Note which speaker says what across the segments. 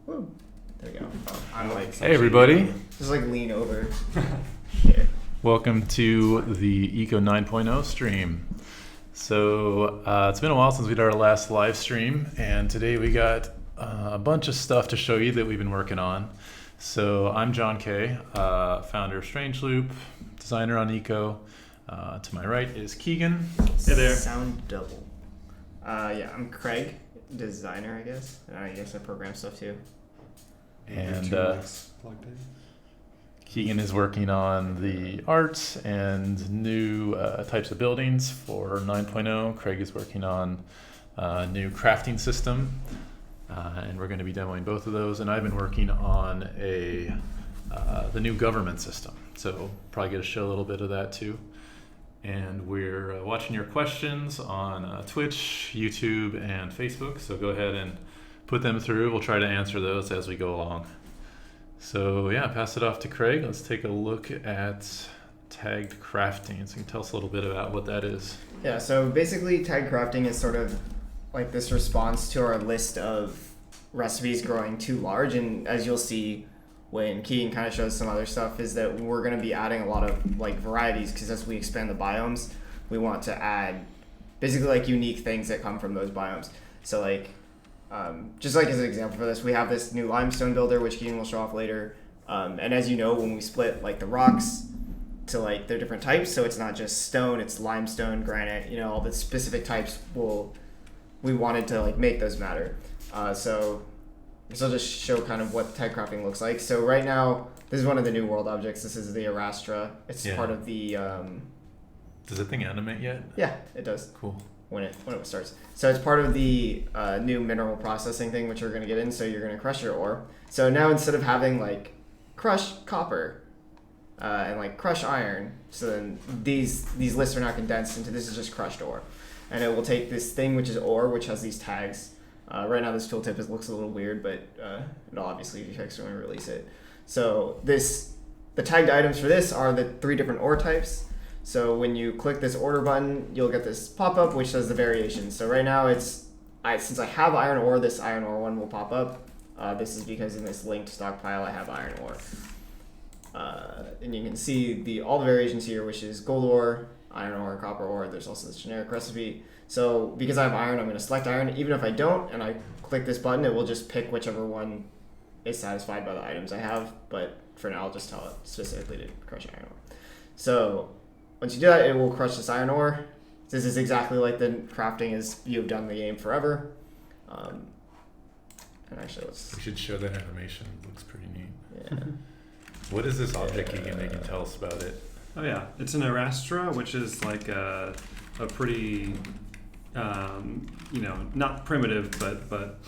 Speaker 1: Woo. There we go. I'm like...
Speaker 2: Hey, everybody.
Speaker 1: Just like lean over. Yeah.
Speaker 2: Welcome to the Eco 9.0 stream. So it's been a while since we did our last live stream, and today we got a bunch of stuff to show you that we've been working on. So I'm John Kay, founder of Strange Loop, designer on Eco. To my right is Keegan.
Speaker 3: Hey there.
Speaker 1: Sound double. Yeah, I'm Craig, designer, I guess. I guess I program stuff too.
Speaker 2: And Keegan is working on the art and new types of buildings for 9.0. Craig is working on a new crafting system, and we're going to be demoing both of those. And I've been working on the new government system, so probably get to show a little bit of that too. And we're watching your questions on Twitch, YouTube, and Facebook, so go ahead and put them through. We'll try to answer those as we go along. So yeah, pass it off to Craig. Let's take a look at tagged crafting. So you can tell us a little bit about what that is.
Speaker 1: Yeah, so basically tagged crafting is sort of like this response to our list of recipes growing too large. And as you'll see when Keegan kind of shows some other stuff, is that we're going to be adding a lot of like varieties, because as we expand the biomes, we want to add basically like unique things that come from those biomes. So like, just like as an example for this, we have this new limestone builder, which Keegan will show off later. And as you know, when we split like the rocks to like their different types, so it's not just stone, it's limestone, granite, you know, all the specific types we wanted to like make those matter. So I'll just show kind of what tag crafting looks like. So right now, this is one of the new world objects. This is the Arastra. It's part of the...
Speaker 2: Does the thing animate yet?
Speaker 1: Yeah, it does.
Speaker 2: Cool.
Speaker 1: When it starts. So it's part of the new mineral processing thing, which we're going to get in. So you're going to crush your ore. So now instead of having like crush copper and like crush iron, so then these lists are not condensed into this is just crushed ore. And it will take this thing, which is ore, which has these tags. Right now this tooltip looks a little weird, but it'll obviously be fixed when we release it. So the tagged items for this are the 3 different ore types. So when you click this order button, you'll get this pop-up which says the variations. So right now since I have iron ore, this iron ore one will pop up. This is because in this linked stockpile I have iron ore. And you can see all the variations here, which is gold ore, iron ore, copper ore. There's also this generic recipe. So because I have iron, I'm going to select iron. Even if I don't and I click this button, it will just pick whichever one is satisfied by the items I have. But for now, I'll just tell it specifically to crush iron ore. So once you do that, it will crush this iron ore. This is exactly like the crafting as you've done the game forever. And actually, we
Speaker 2: should show that animation. It looks pretty neat.
Speaker 1: Yeah.
Speaker 2: What is this object, Keegan? You can tell us about it.
Speaker 3: Oh yeah, it's an Arastra, which is like a pretty, not primitive, but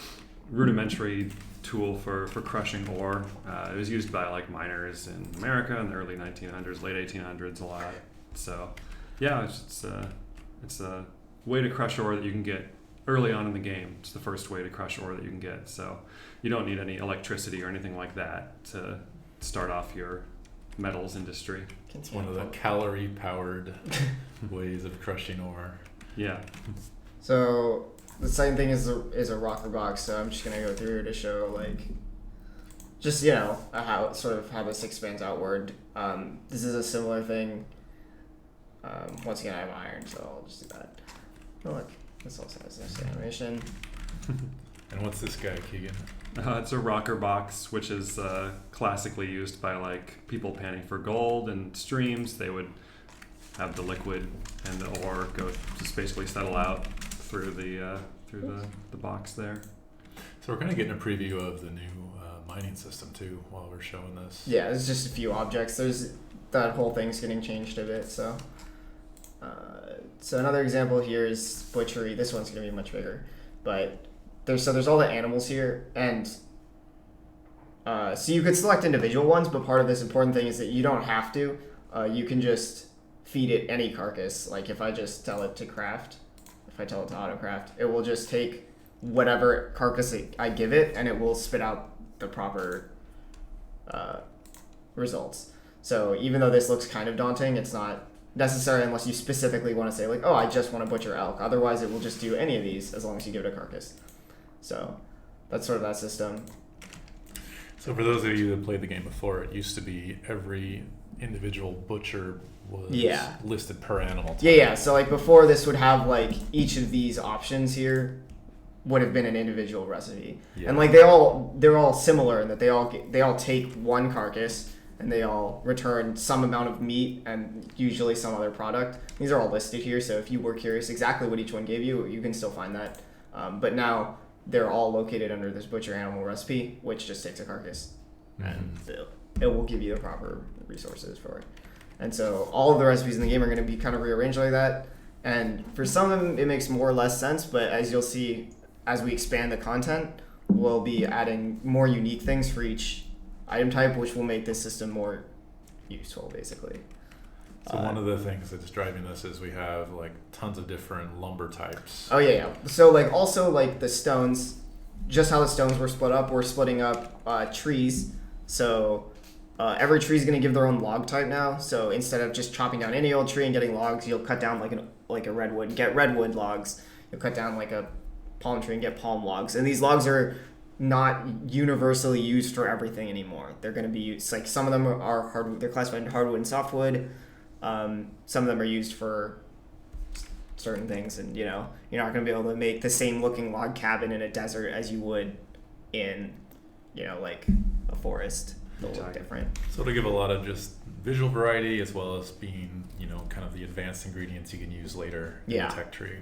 Speaker 3: rudimentary tool for crushing ore. It was used by like miners in America in the early 1900s, late 1800s a lot. So yeah, it's a way to crush ore that you can get early on in the game. It's the first way to crush ore that you can get. So you don't need any electricity or anything like that to start off your metals industry.
Speaker 2: It's one of the calorie-powered ways of crushing ore.
Speaker 3: Yeah.
Speaker 1: So the second thing is a rocker box. So I'm just gonna go through here to show like, just how this expands outward. This is a similar thing. Once again, I have iron, so I'll just do that. Oh look, this also has this animation.
Speaker 2: And what's this guy, Keegan?
Speaker 3: It's a rocker box, which is classically used by like people panning for gold and streams. They would have the liquid and the ore just basically settle out through the box there.
Speaker 2: So we're kind of getting a preview of the new mining system too while we're showing this.
Speaker 1: Yeah, there's just a few objects. That whole thing's getting changed a bit. So another example here is butchery. This one's gonna be much bigger, but there's all the animals here, and so you could select individual ones, but part of this important thing is that you don't have to. You can just feed it any carcass. Like if I just tell it to craft, if I tell it to auto craft, it will just take whatever carcass I give it, and it will spit out the proper results. So even though this looks kind of daunting, it's not necessary unless you specifically want to say like, oh, I just want to butcher elk. Otherwise, it will just do any of these as long as you give it a carcass. So that's sort of that system.
Speaker 2: So for those of you that played the game before, it used to be every individual butcher was listed per animal type.
Speaker 1: Yeah. So like before, this would have like each of these options here would have been an individual recipe, and like they're all similar in that they all take one carcass and they all return some amount of meat and usually some other product. These are all listed here, so if you were curious exactly what each one gave you, you can still find that. But now they're all located under this butcher animal recipe, which just takes a carcass, and it will give you the proper resources for it. And so all of the recipes in the game are going to be kind of rearranged like that. And for some of them, it makes more or less sense, but as you'll see, as we expand the content, we'll be adding more unique things for each item type, which will make this system more useful, basically.
Speaker 2: So one of the things that's driving this is we have like tons of different lumber types.
Speaker 1: Oh yeah. So like also like the stones, just how the stones were split up, we're splitting up trees. So every tree is going to give their own log type now. So instead of just chopping down any old tree and getting logs, you'll cut down like a redwood, get redwood logs. You'll cut down like a palm tree and get palm logs. And these logs are not universally used for everything anymore. They're going to be used, like some of them are hardwood, they're classified into hardwood and softwood. Some of them are used for certain things, and you're not going to be able to make the same looking log cabin in a desert as you would in like a forest. They'll look different.
Speaker 2: So it'll give a lot of just visual variety as well as being kind of the advanced ingredients you can use later in the tech tree.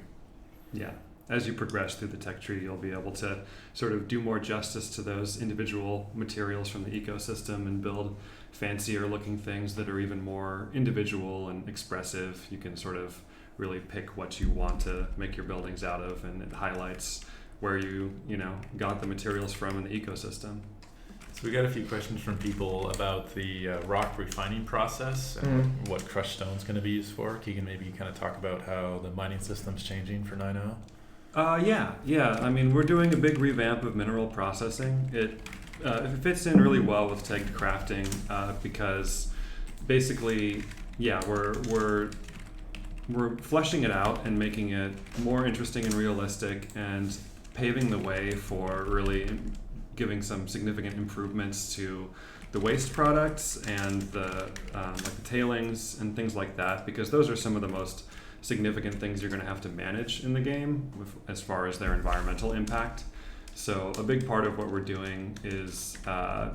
Speaker 3: Yeah. As you progress through the tech tree, you'll be able to sort of do more justice to those individual materials from the ecosystem and build fancier looking things that are even more individual and expressive. You can sort of really pick what you want to make your buildings out of, and it highlights where you got the materials from in the ecosystem.
Speaker 2: So we got a few questions from people about the rock refining process and what crushed stone is going to be used for. Keegan, maybe you kind of talk about how the mining system's changing for 9.0.
Speaker 3: Yeah. I mean, we're doing a big revamp of mineral processing. It fits in really well with tagged crafting because basically, we're fleshing it out and making it more interesting and realistic and paving the way for really giving some significant improvements to the waste products and the tailings and things like that, because those are some of the most significant things you're going to have to manage in the game as far as their environmental impact. So a big part of what we're doing is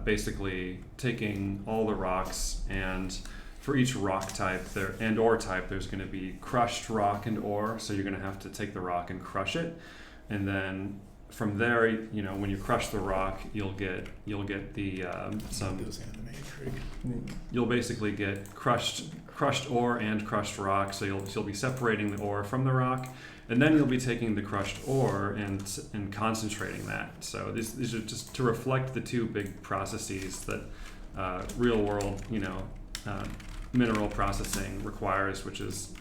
Speaker 3: basically taking all the rocks, and for each rock type and ore type, there's going to be crushed rock and ore. So you're going to have to take the rock and crush it, and then from there, when you crush the rock, you'll get the you'll basically get crushed ore and crushed rock. So you'll be separating the ore from the rock, and then you'll be taking the crushed ore and concentrating that. So these are just to reflect the two big processes that real world mineral processing requires, which is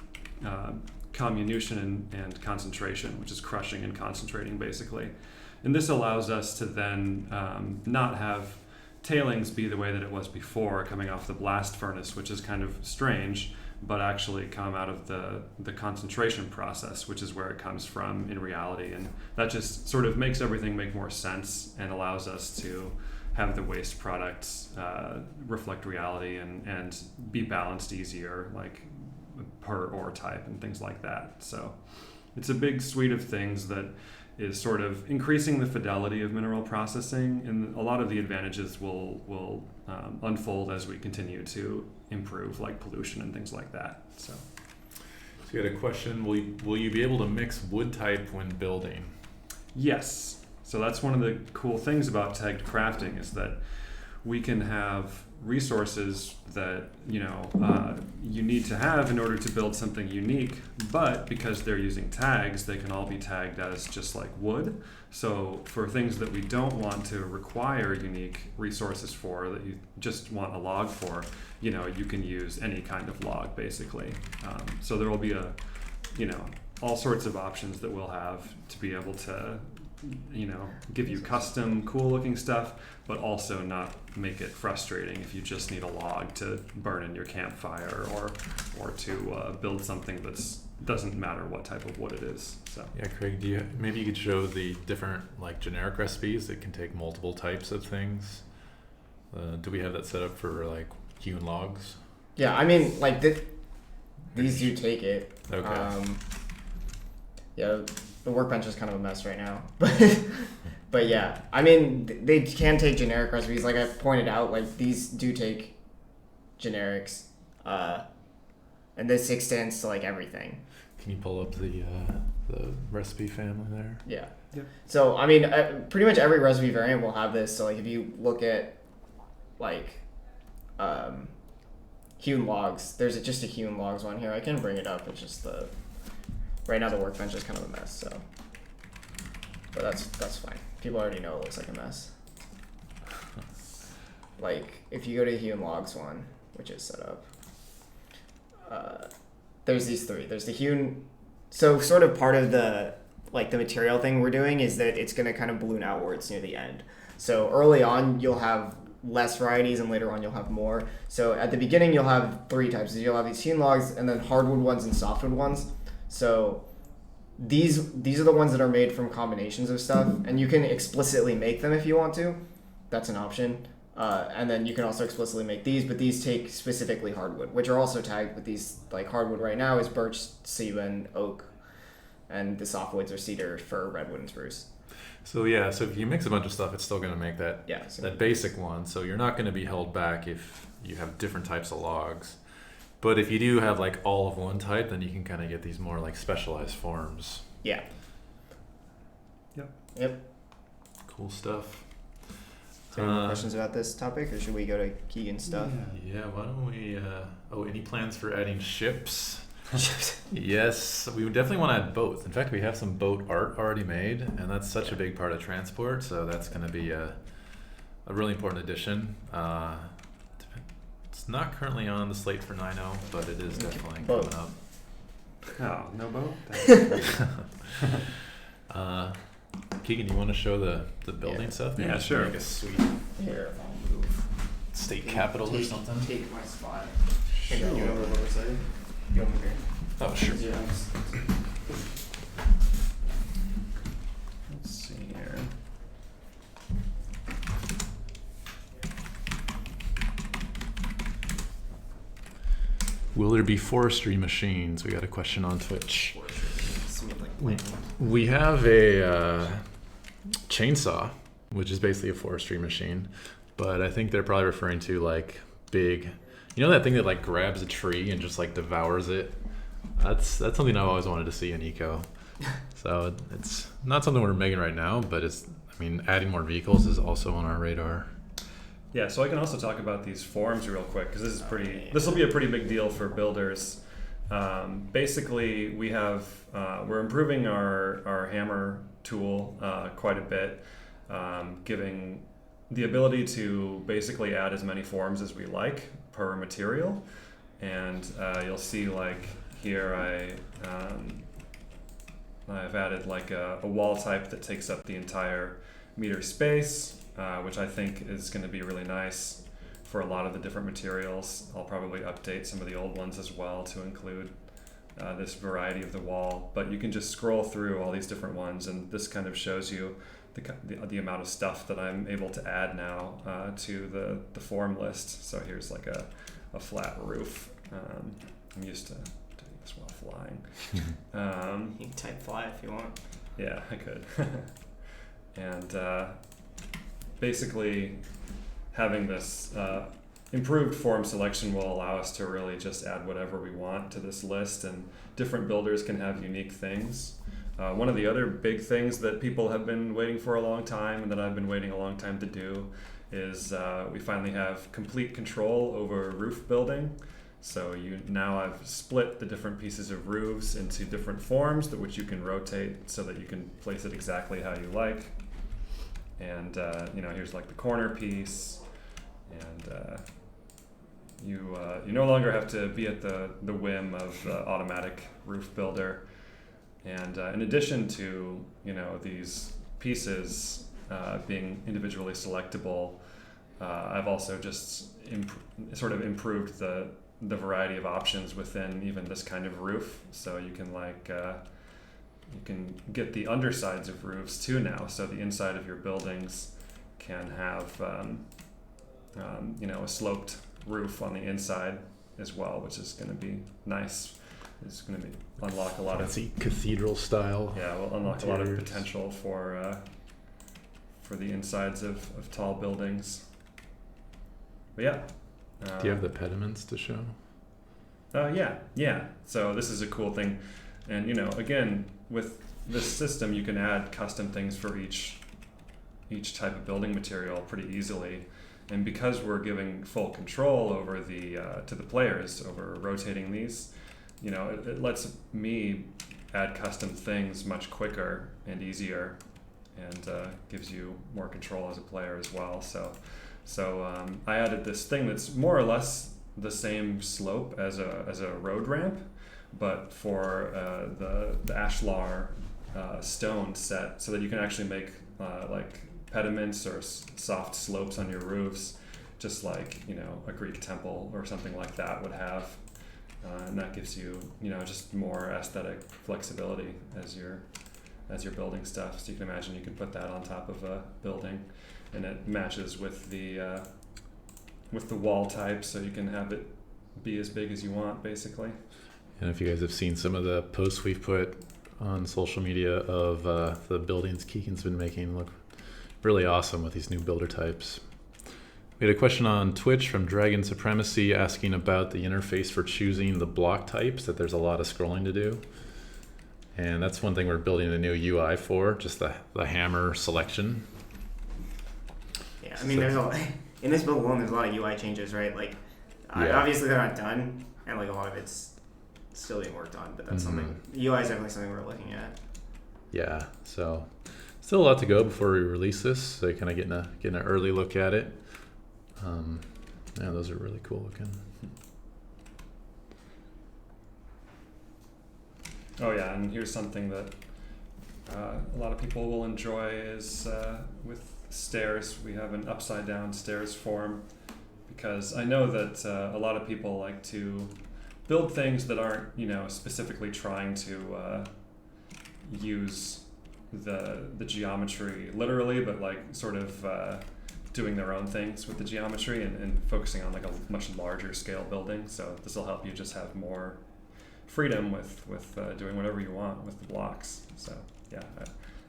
Speaker 3: comminution and concentration, which is crushing and concentrating basically. And this allows us to then not have tailings be the way that it was before, coming off the blast furnace, which is kind of strange, but actually come out of the concentration process, which is where it comes from in reality. And that just sort of makes everything make more sense and allows us to have the waste products reflect reality and be balanced easier, like per ore type and things like that. So it's a big suite of things that is sort of increasing the fidelity of mineral processing, and a lot of the advantages will unfold as we continue to improve, like pollution and things like that. So
Speaker 2: you had a question, will you be able to mix wood type when building?
Speaker 3: Yes. So that's one of the cool things about tagged crafting, is that we can have resources that you need to have in order to build something unique, but because they're using tags, they can all be tagged as just like wood. So for things that we don't want to require unique resources for, that you just want a log for, you can use any kind of log basically. So there will be all sorts of options that we'll have to be able to give you custom cool looking stuff, but also not make it frustrating if you just need a log to burn in your campfire or to build something that's doesn't matter what type of wood it is. So
Speaker 2: yeah, Craig, maybe you could show the different like generic recipes that can take multiple types of things? Do we have that set up for like hewn logs?
Speaker 1: Yeah, I mean, like these do take it.
Speaker 2: Okay.
Speaker 1: Yeah, the workbench is kind of a mess right now, but yeah, I mean, they can take generic recipes. Like I pointed out, like these do take generics, and this extends to like everything.
Speaker 2: Can you pull up the recipe family there?
Speaker 1: Yeah.
Speaker 3: Yep.
Speaker 1: So I mean, pretty much every recipe variant will have this. So like if you look at like hewn logs, there's just a hewn logs one here. I can bring it up. It's just right now the workbench is kind of a mess. So, but that's fine. People already know it looks like a mess. Like if you go to the hewn logs one, which is set up, there's these three. There's the hewn. So sort of part of the material thing we're doing is that it's going to kind of balloon outwards near the end. So early on you'll have less varieties and later on you'll have more. So at the beginning you'll have three types. You'll have these hewn logs and then hardwood ones and softwood ones. So these are the ones that are made from combinations of stuff, and you can explicitly make them if you want to. That's an option. And then you can also explicitly make these, but these take specifically hardwood, which are also tagged with these. Like hardwood right now is birch, cedar, and oak, and the softwoods are cedar, fir, redwood, and spruce.
Speaker 2: So yeah, so if you mix a bunch of stuff, it's still going to make that that basic one. So you're not going to be held back if you have different types of logs. But if you do have like all of one type, then you can kind of get these more like specialized forms.
Speaker 1: Yeah. Yep.
Speaker 2: Cool stuff.
Speaker 1: So any more questions about this topic, or should we go to Keegan's stuff?
Speaker 2: Yeah, why don't we... any plans for adding ships? Yes, we would definitely want to add boats. In fact, we have some boat art already made, and that's such a big part of transport, so that's going to be a really important addition. It's not currently on the slate for 9.0, but it is definitely coming up.
Speaker 3: Oh, no boat?
Speaker 2: Keegan, you want to show the building stuff? Maybe
Speaker 3: Yeah,
Speaker 2: just
Speaker 3: sure.
Speaker 2: Make a sweet
Speaker 1: Here, I'll move.
Speaker 2: state capital or something.
Speaker 1: Take my spot.
Speaker 2: Sure.
Speaker 1: You over the other side? You over here?
Speaker 2: Oh, sure.
Speaker 1: Yeah.
Speaker 3: Let's see here.
Speaker 2: Will there be forestry machines? We got a question on Twitch. We have a chainsaw, which is basically a forestry machine, but I think they're probably referring to like big, you know, that thing that like grabs a tree and just like devours it. That's something I've always wanted to see in eco. So it's not something we're making right now, but adding more vehicles is also on our radar.
Speaker 3: Yeah, so I can also talk about these forms real quick because this will be a pretty big deal for builders. Basically, we're improving our hammer tool quite a bit, giving the ability to basically add as many forms as we like per material. And you'll see like here I've added like a wall type that takes up the entire meter space, which I think is going to be really nice for a lot of the different materials. I'll probably update some of the old ones as well to include this variety of the wall, but you can just scroll through all these different ones, and this kind of shows you the amount of stuff that I'm able to add now to the form list. So here's like a flat roof. I'm used to doing this while flying.
Speaker 1: You can type fly if you want.
Speaker 3: Yeah, I could. And basically having this improved form selection will allow us to really just add whatever we want to this list, and different builders can have unique things. One of the other big things that people have been waiting for a long time, and that I've been waiting a long time to do, is we finally have complete control over roof building. So now I've split the different pieces of roofs into different forms which you can rotate so that you can place it exactly how you like. And here's like the corner piece, and you no longer have to be at the whim of the automatic roof builder. And in addition to these pieces being individually selectable, I've also just sort of improved the variety of options within even this kind of roof. So you can you can get the undersides of roofs too now. So the inside of your buildings can have a sloped roof on the inside as well, which is going to be nice. It's going to unlock a lot of
Speaker 2: cathedral style.
Speaker 3: Yeah, we'll unlock
Speaker 2: interiors.
Speaker 3: a lot of potential for the insides of tall buildings. But yeah.
Speaker 2: Do you have the pediments to show?
Speaker 3: Yeah. So this is a cool thing, and again, with this system, you can add custom things for each type of building material pretty easily. And because we're giving full control over to the players over rotating these, it lets me add custom things much quicker and easier, and gives you more control as a player as well. So I added this thing that's more or less the same slope as a road ramp, but for the ashlar stone set, so that you can actually make like pediments or soft slopes on your roofs, just like a Greek temple or something like that would have, and that gives you just more aesthetic flexibility as you're building stuff. So you can imagine you can put that on top of a building, and it matches with the wall type, so you can have it be as big as you want, basically.
Speaker 2: And if you guys have seen some of the posts we've put on social media of the buildings Keegan's been making, look really awesome with these new builder types. We had a question on Twitch from Dragon Supremacy asking about the interface for choosing the block types, that there's a lot of scrolling to do. And that's one thing we're building a new UI for, just the hammer selection.
Speaker 1: Yeah, I mean, in this build alone, there's a lot of UI changes, right? Like, obviously they're not done, and like a lot of it's still being worked on, but that's something, UI is definitely something we're looking at.
Speaker 2: Yeah, so still a lot to go before we release this, so you're kind of getting an early look at it. Yeah, those are really cool looking.
Speaker 3: Oh yeah, and here's something that a lot of people will enjoy is with stairs. We have an upside down stairs form, because I know that a lot of people like to build things that aren't specifically trying to use the geometry literally, but like sort of doing their own things with the geometry and focusing on like a much larger scale building. So this will help you just have more freedom with doing whatever you want with the blocks. So yeah,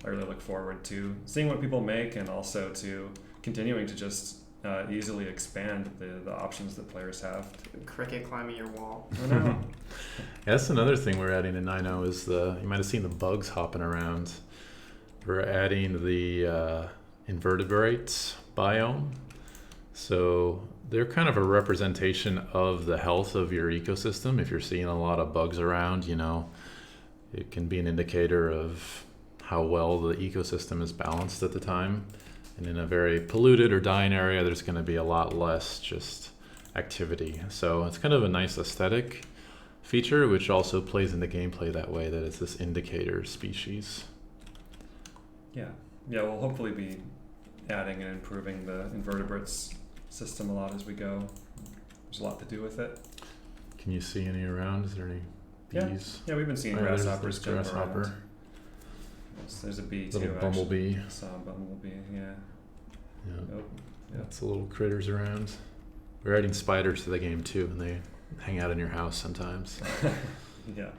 Speaker 3: I really look forward to seeing what people make, and also to continuing to just easily expand the options that players have.
Speaker 1: Cricket climbing your wall.
Speaker 3: I know.
Speaker 2: Yeah, that's another thing we're adding in 9.0 is you might have seen the bugs hopping around. We're adding the invertebrates biome. So they're kind of a representation of the health of your ecosystem. If you're seeing a lot of bugs around, it can be an indicator of how well the ecosystem is balanced at the time. And in a very polluted or dying area, there's going to be a lot less just activity. So it's kind of a nice aesthetic feature, which also plays into gameplay that way, that it's this indicator species.
Speaker 3: Yeah, we'll hopefully be adding and improving the invertebrates system a lot as we go. There's a lot to do with it.
Speaker 2: Can you see any around? Is there any bees?
Speaker 3: Yeah, we've been seeing grasshoppers jump around. There's a bee too.
Speaker 2: Little bumblebee.
Speaker 3: I saw a bumblebee. Yeah.
Speaker 2: Yeah.
Speaker 3: Oh, yeah.
Speaker 2: Lots of little critters around. We're adding spiders to the game too, and they hang out in your house sometimes.
Speaker 3: Yeah.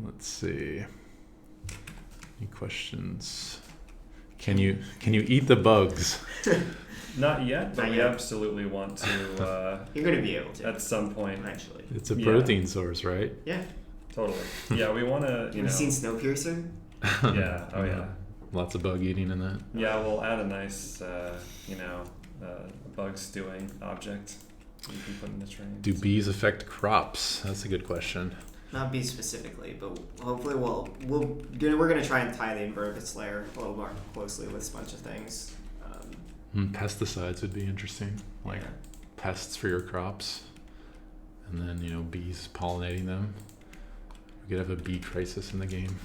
Speaker 2: Let's see. Any questions? Can you eat the bugs?
Speaker 3: Not yet, but
Speaker 1: Not
Speaker 3: we
Speaker 1: yet.
Speaker 3: absolutely want to.
Speaker 1: You're going to be able to.
Speaker 3: At some point.
Speaker 1: Eventually.
Speaker 2: It's a protein source, right?
Speaker 1: Yeah.
Speaker 3: Totally. Yeah, we want to.
Speaker 1: Have you seen Snowpiercer?
Speaker 3: Yeah. Oh yeah.
Speaker 2: Lots of bug eating in that.
Speaker 3: Yeah, we'll add a nice, bug stewing object you can put in the train.
Speaker 2: Do bees affect crops? That's a good question.
Speaker 1: Not bees specifically, but hopefully we're going to try and tie the invertebrates layer a little more closely with a bunch of things.
Speaker 2: Pesticides would be interesting, like
Speaker 1: Yeah.
Speaker 2: pests for your crops, and then bees pollinating them. We could have a bee crisis in the game.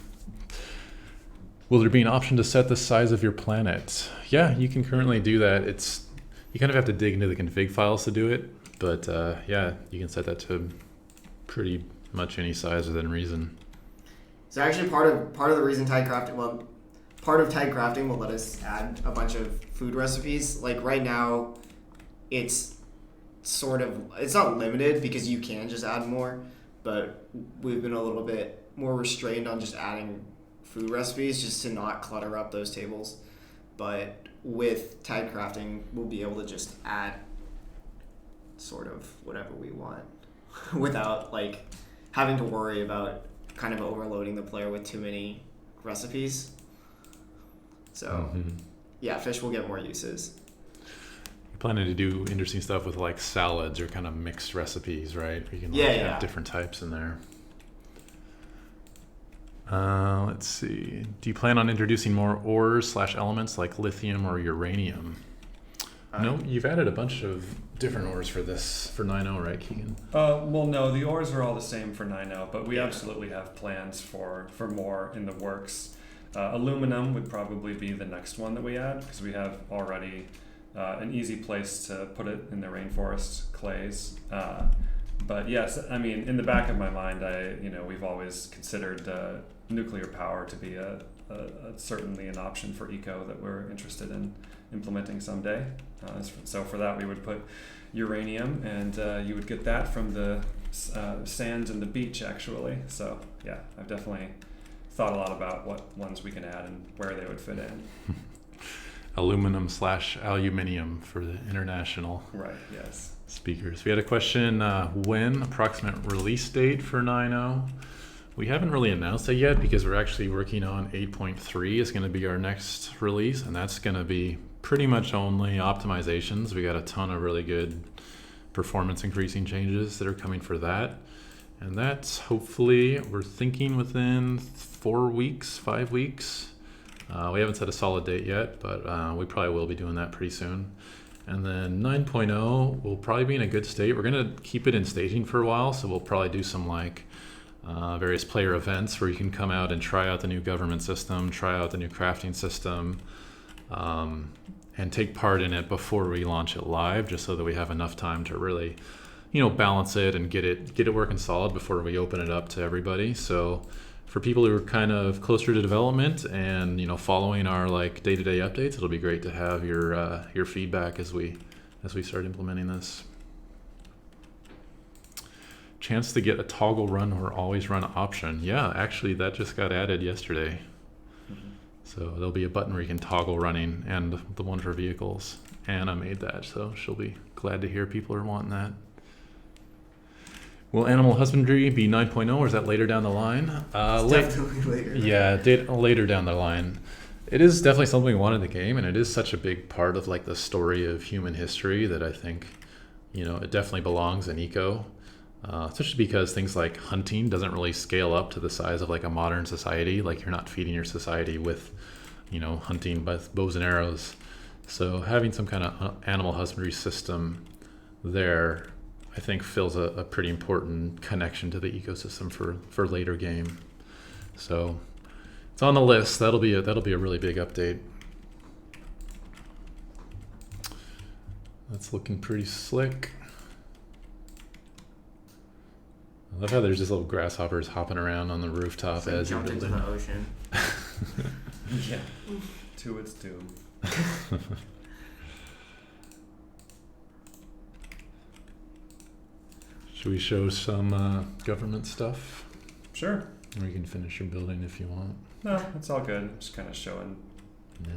Speaker 2: Will there be an option to set the size of your planet? Yeah, you can currently do that. You kind of have to dig into the config files to do it, but yeah, you can set that to pretty much any size within reason.
Speaker 1: So actually part of the reason part part of tag crafting will let us add a bunch of food recipes. Like right now, it's it's not limited because you can just add more, but we've been a little bit more restrained on just adding food recipes just to not clutter up those tables. But with tag crafting, we'll be able to just add sort of whatever we want without like having to worry about kind of overloading the player with too many recipes. So yeah, fish will get more uses.
Speaker 2: You're planning to do interesting stuff with like salads or kind of mixed recipes, right? You can have different types in there. Let's see. Do you plan on introducing more ores / elements like lithium or uranium? No, you've added a bunch of different ores for 9.0, right, Keegan?
Speaker 3: Well, no, the ores are all the same for 9.0, but we absolutely have plans for more in the works. Aluminum would probably be the next one that we add because we have already an easy place to put it in the rainforest clays. But yes, I mean, in the back of my mind, we've always considered nuclear power to be certainly an option for eco that we're interested in implementing someday. So for that, we would put uranium, and you would get that from the sands and the beach, actually. So yeah, I've definitely thought a lot about what ones we can add and where they would fit in.
Speaker 2: Aluminum / aluminium for the international speakers. We had a question, when approximate release date for 9.0? We haven't really announced it yet because we're actually working on 8.3 is going to be our next release, and that's going to be pretty much only optimizations. We got a ton of really good performance increasing changes that are coming for that. And that's hopefully, we're thinking within 4 weeks, 5 weeks. We haven't set a solid date yet, but we probably will be doing that pretty soon. And then 9.0 will probably be in a good state. We're going to keep it in staging for a while, so we'll probably do some various player events where you can come out and try out the new government system, try out the new crafting system, and take part in it before we launch it live, just so that we have enough time to really, balance it and get it working solid before we open it up to everybody. So for people who are kind of closer to development and following our day-to-day updates, it'll be great to have your feedback as we start implementing this. Chance to get a toggle run or always run option. Yeah, actually that just got added yesterday. So there'll be a button where you can toggle running, and the one for vehicles. Anna made that, so she'll be glad to hear people are wanting that. Will animal husbandry be 9.0 or is that later down the line?
Speaker 1: Definitely later.
Speaker 2: Yeah, later down the line. It is definitely something we want in the game, and it is such a big part of the story of human history that I think, it definitely belongs in eco. Especially because things like hunting doesn't really scale up to the size of a modern society. You're not feeding your society with, hunting with bows and arrows. So having some kind of animal husbandry system there, I think fills a pretty important connection to the ecosystem for later game. So it's on the list. That'll be a really big update. That's looking pretty slick. I love how there's just little grasshoppers hopping around on the rooftop as you're building.
Speaker 1: Jumped into the ocean.
Speaker 3: Yeah, to its doom.
Speaker 2: Should we show some government stuff?
Speaker 3: Sure.
Speaker 2: Or you can finish your building if you want.
Speaker 3: No, it's all good. I'm just kind of showing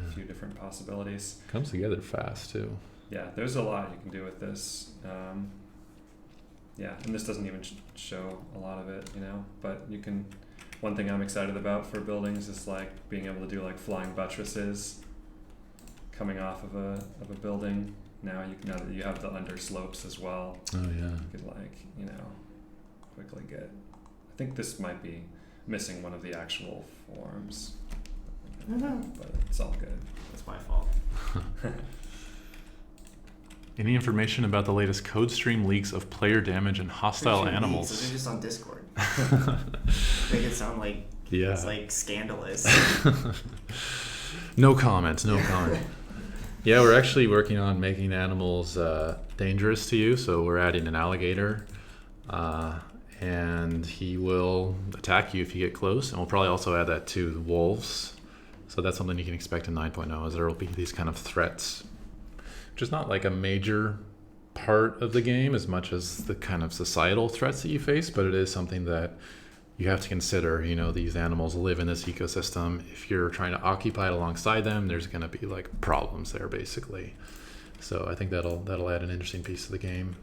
Speaker 3: a few different possibilities.
Speaker 2: Comes together fast too.
Speaker 3: Yeah, there's a lot you can do with this. And this doesn't even show a lot of it, but you can. One thing I'm excited about for buildings is being able to do flying buttresses coming off of a building. Now that you have the under slopes as well.
Speaker 2: Oh yeah.
Speaker 3: You could quickly get. I think this might be missing one of the actual forms. But it's all good.
Speaker 1: That's my fault.
Speaker 2: Any information about the latest code stream leaks of player damage and hostile animals?
Speaker 1: Those are just on Discord. Make it sound like it's scandalous.
Speaker 2: No comment. Yeah, we're actually working on making animals dangerous to you. So we're adding an alligator, and he will attack you if you get close. And we'll probably also add that to the wolves. So that's something you can expect in 9.0, is there will be these kind of threats, which is not like a major part of the game as much as the kind of societal threats that you face, but it is something that you have to consider. You know, these animals live in this ecosystem. If you're trying to occupy it alongside them, there's going to be like problems there, basically. So I think that'll add an interesting piece to the game.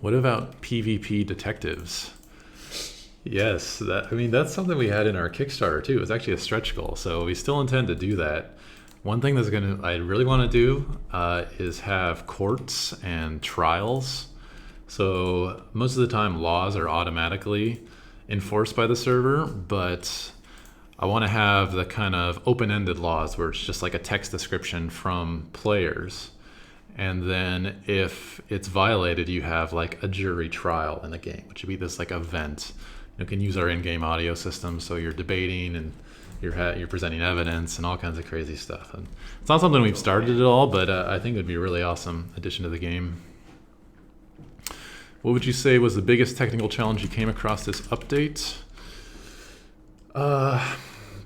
Speaker 2: What about PvP detectives? Yes, that's something we had in our Kickstarter too. It's actually a stretch goal, so we still intend to do that. One thing I really want to do is have courts and trials. So most of the time laws are automatically enforced by the server, but I want to have the kind of open-ended laws where it's just like a text description from players. And then if it's violated, you have like a jury trial in the game, which would be this like event. You can use our in-game audio system, so you're debating and you're presenting evidence and all kinds of crazy stuff. And it's not something we've started at all, but I think it would be a really awesome addition to the game. What would you say was the biggest technical challenge you came across this update?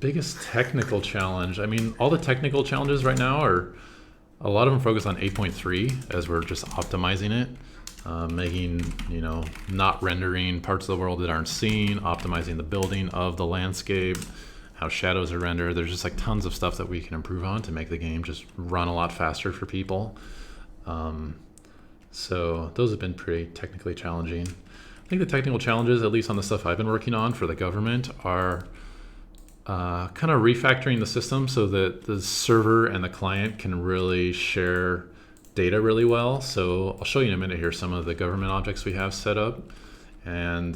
Speaker 2: Biggest technical challenge. I mean, all the technical challenges right now are a lot of them focused on 8.3 as we're just optimizing it. Making, not rendering parts of the world that aren't seen, optimizing the building of the landscape, how shadows are rendered. There's just like tons of stuff that we can improve on to make the game just run a lot faster for people. So those have been pretty technically challenging. I think the technical challenges, at least on the stuff I've been working on for the government, are kind of refactoring the system so that the server and the client can really share data really well. So I'll show you in a minute here some of the government objects we have set up, and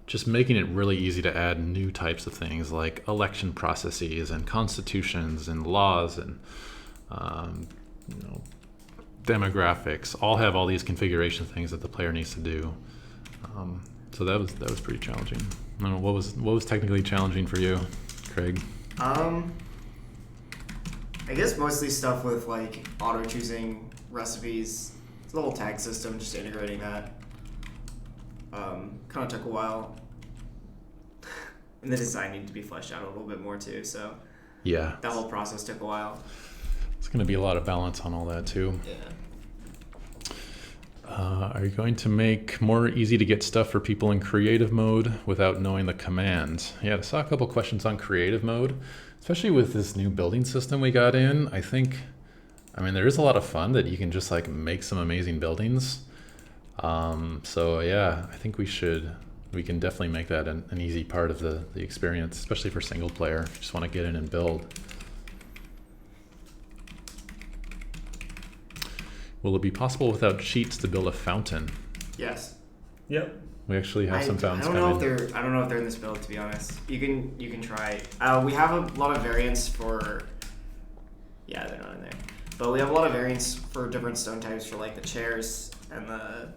Speaker 2: just making it really easy to add new types of things like election processes and constitutions and laws and demographics. All have all these configuration things that the player needs to do. So that was pretty challenging. I don't know, what was technically challenging for you, Craig?
Speaker 1: I guess mostly stuff with like auto choosing recipes. It's the whole tag system, just integrating that. Kind of took a while. And the design needed to be fleshed out a little bit more too, so
Speaker 2: yeah,
Speaker 1: that whole process took a while.
Speaker 2: It's going to be a lot of balance on all that too.
Speaker 1: Yeah.
Speaker 2: Are you going to make more easy to get stuff for people in creative mode without knowing the command? Yeah, I saw a couple questions on creative mode, especially with this new building system we got in. I mean, there is a lot of fun that you can just like make some amazing buildings. So yeah, I think we can definitely make that an easy part of the experience, especially for single player, if you just want to get in and build. Will it be possible without cheats to build a fountain?
Speaker 1: Yes.
Speaker 3: Yep.
Speaker 2: We actually have some fountains
Speaker 1: I don't
Speaker 2: coming.
Speaker 1: know if they're in this build, to be honest. You can try. We have a lot of variants for. Yeah, they're not in there. But we have a lot of variants for different stone types for like the chairs and the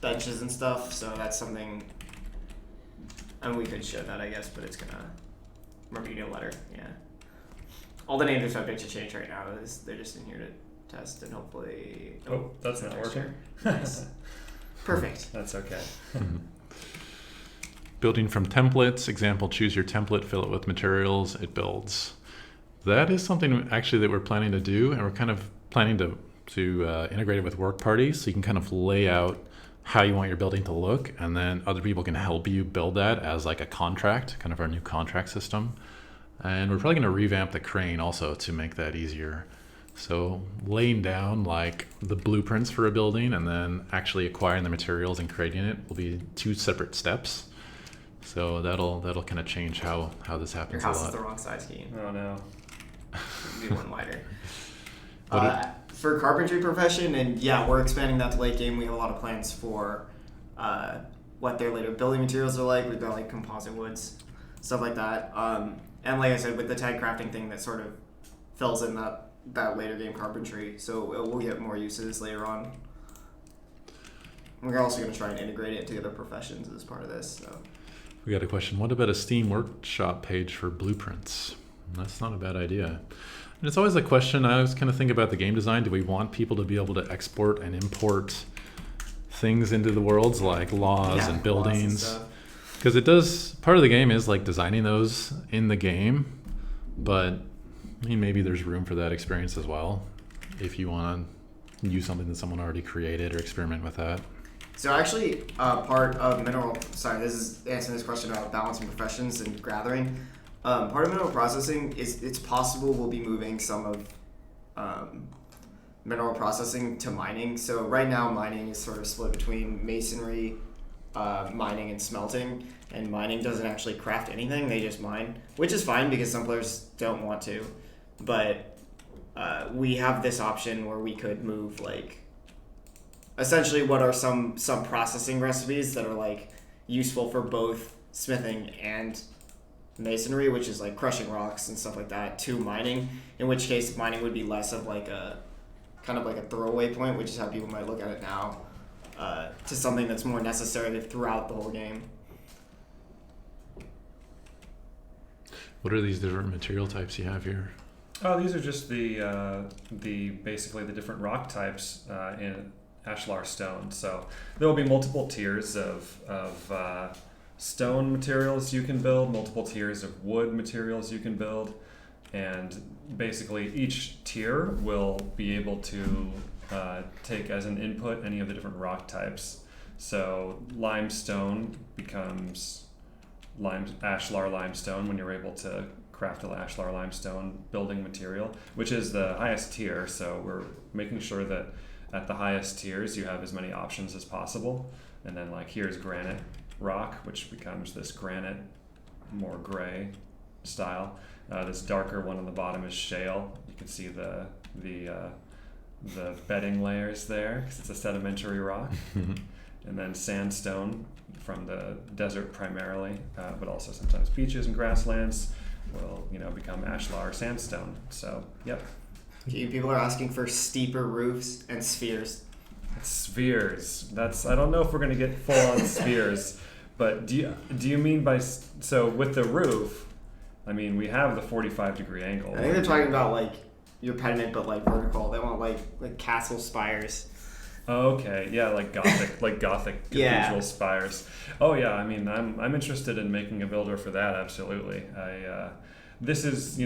Speaker 1: benches and stuff. So that's something. And we could show that, I guess, but it's gonna. Remember, you need a letter. Yeah. All the names are subject to change right now. They're just in here to test and hopefully.
Speaker 3: Oh, that's not working.
Speaker 1: Nice. Perfect.
Speaker 3: That's okay.
Speaker 2: Building from templates. Example, choose your template, fill it with materials, it builds. That is something actually that we're planning to do, and we're kind of planning to integrate it with work parties, so you can kind of lay out how you want your building to look, and then other people can help you build that as like a contract, kind of our new contract system. And we're probably going to revamp the crane also to make that easier. So laying down like the blueprints for a building and then actually acquiring the materials and creating it will be two separate steps. So that'll kind of change how this happens a lot.
Speaker 1: Your house is the wrong size, Keegan.
Speaker 3: Oh no.
Speaker 1: Be one wider. For carpentry profession, and yeah, we're expanding that to late game. We have a lot of plans for what their later building materials are like. We've got like composite woods, stuff like that. And like I said, with the tag crafting thing, that sort of fills in that later game carpentry. So we'll get more uses later on. We're also going to try and integrate it into other professions as part of this. So.
Speaker 2: We got a question. What about a Steam workshop page for blueprints? That's not a bad idea. And it's always a question I always kind of think about the game design. Do we want people to be able to export and import things into the worlds like laws and buildings?
Speaker 1: Laws and
Speaker 2: Because it does, part of the game is like designing those in the game, but I mean, maybe there's room for that experience as well if you want to use something that someone already created or experiment with that.
Speaker 1: So actually, part of mineral, sorry, this is answering this question about balancing professions and gathering. Part of mineral processing is it's possible we'll be moving some of mineral processing to mining. So right now mining is sort of split between masonry, mining and smelting, and mining doesn't actually craft anything, they just mine, which is fine because some players don't want to, but we have this option where we could move like essentially what are some processing recipes that are like useful for both smithing and masonry, which is like crushing rocks and stuff like that, to mining, in which case mining would be less of like a kind of like a throwaway point, which is how people might look at it now, to something that's more necessary throughout the whole game.
Speaker 2: What are these different material types you have here?
Speaker 3: Oh, these are just the basically the different rock types in ashlar stone. So there will be multiple tiers of stone materials you can build, multiple tiers of wood materials you can build, and basically each tier will be able to take as an input any of the different rock types. So limestone becomes ashlar limestone when you're able to craft a ashlar limestone building material, which is the highest tier. So we're making sure that at the highest tiers you have as many options as possible. And then like here's granite rock, which becomes this granite, more gray style. This darker one on the bottom is shale. You can see the bedding layers there because it's a sedimentary rock. And then sandstone from the desert primarily, but also sometimes beaches and grasslands will become ashlar sandstone. So yep.
Speaker 1: People are asking for steeper roofs and spheres.
Speaker 3: Spheres. I don't know if we're gonna get full on spheres, but do you mean by so with the roof? I mean we have the 45-degree angle.
Speaker 1: I think they're talking about like your pediment, but like vertical. They want like castle spires.
Speaker 3: Oh, okay, yeah, like Gothic
Speaker 1: Yeah.
Speaker 3: cathedral spires. Oh yeah, I mean I'm interested in making a builder for that. Absolutely. This is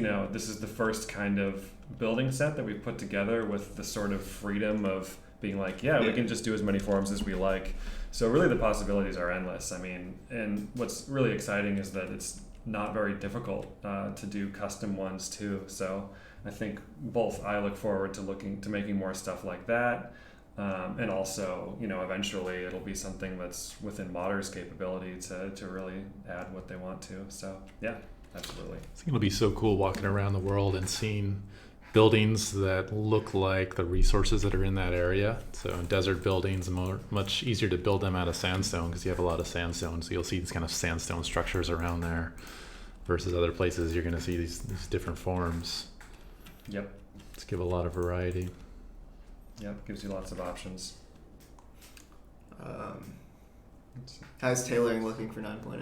Speaker 3: the first kind of building set that we've put together with the sort of freedom of being like, we can just do as many forms as we like. So really the possibilities are endless. I mean, and what's really exciting is that it's not very difficult to do custom ones too. So I think both I look forward to making more stuff like that. And also, eventually it'll be something that's within modders' capability to really add what they want to. So yeah, absolutely.
Speaker 2: I think it'll be so cool walking around the world and seeing buildings that look like the resources that are in that area. So desert buildings are much easier to build them out of sandstone because you have a lot of sandstone. So you'll see these kind of sandstone structures around there versus other places you're going to see these different forms.
Speaker 3: Yep.
Speaker 2: Let's give a lot of variety.
Speaker 3: Yep, gives you lots of options.
Speaker 1: How's tailoring looking for 9.0?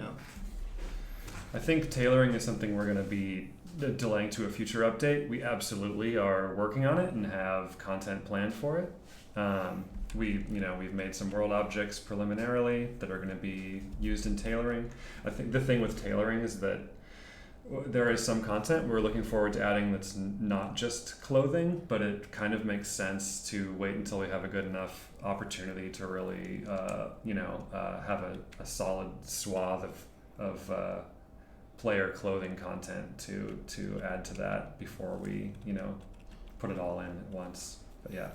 Speaker 3: I think tailoring is something we're going to be delaying to a future update. We absolutely are working on it and have content planned for it. We've made some world objects preliminarily that are going to be used in tailoring. I think the thing with tailoring is that there is some content we're looking forward to adding that's not just clothing, but it kind of makes sense to wait until we have a good enough opportunity to really, have a solid swath of player clothing content to add to that before we, put it all in at once. But yeah.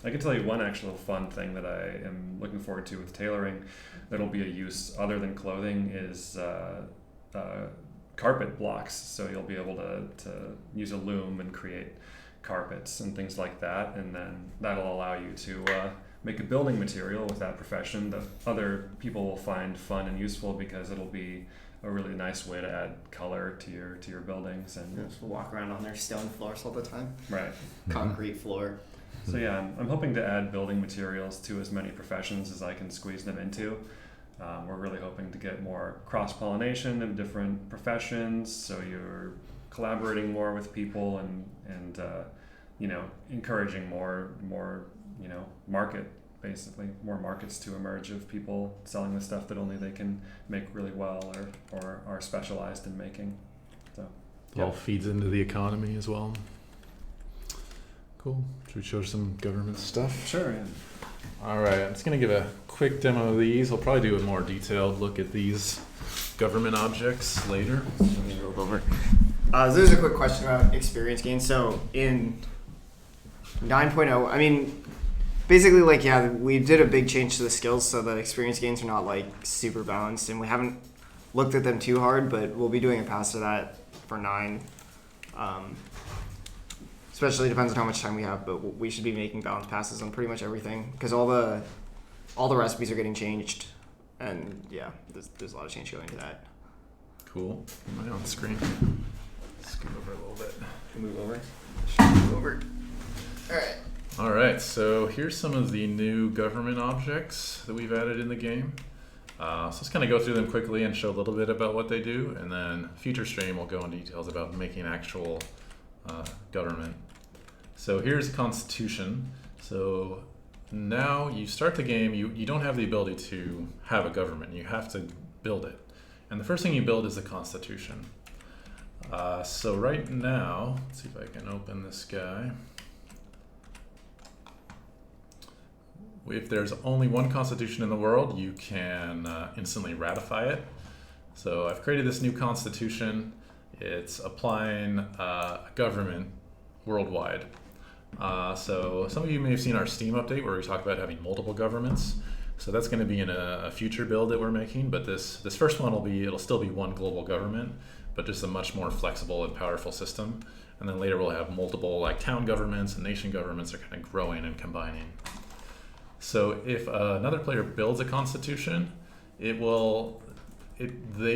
Speaker 3: I can tell you one actual fun thing that I am looking forward to with tailoring that'll be a use other than clothing is carpet blocks. So you'll be able to use a loom and create carpets and things like that, and then that'll allow you to make a building material with that profession that other people will find fun and useful because it'll be a really nice way to add color to your buildings and
Speaker 1: Just walk around on their stone floors all the time.
Speaker 3: right.
Speaker 1: Concrete floor.
Speaker 3: So yeah, I'm hoping to add building materials to as many professions as I can squeeze them into. We're really hoping to get more cross-pollination of different professions, so you're collaborating more with people and encouraging more market basically more markets to emerge of people selling the stuff that only they can make really well or are specialized in making. So
Speaker 2: It all feeds into the economy as well. Cool. Should we show some government stuff?
Speaker 3: sure. Yeah.
Speaker 2: All right, I'm just going to give a quick demo of these. We'll probably do a more detailed look at these government objects later.
Speaker 1: Let me move over. So there's a quick question about experience gains. So in 9.0, I mean, basically, like, yeah, we did a big change to the skills, so the experience gains are not, like, super balanced, and we haven't looked at them too hard, but we'll be doing a pass to that for 9. Especially depends on how much time we have, but we should be making balance passes on pretty much everything, because all the recipes are getting changed, and yeah, there's a lot of change going to that.
Speaker 2: Cool. Am I on screen? Scoot over a little bit.
Speaker 1: Move over. Move over. All right.
Speaker 2: All right, so here's some of the new government objects that we've added in the game. So let's kind of go through them quickly and show a little bit about what they do, and then future stream we'll go into details about making actual government. So here's Constitution. So now you start the game, you don't have the ability to have a government, you have to build it. And the first thing you build is the Constitution. So right now, let's see if I can open this guy. If there's only one constitution in the world, you can instantly ratify it. So I've created this new constitution. It's applying a government worldwide. So some of you may have seen our Steam update where we talk about having multiple governments. So that's going to be in a future build that we're making. But this first one it'll still be one global government, but just a much more flexible and powerful system. And then later we'll have multiple like town governments and nation governments are kind of growing and combining. So if another player builds a constitution, they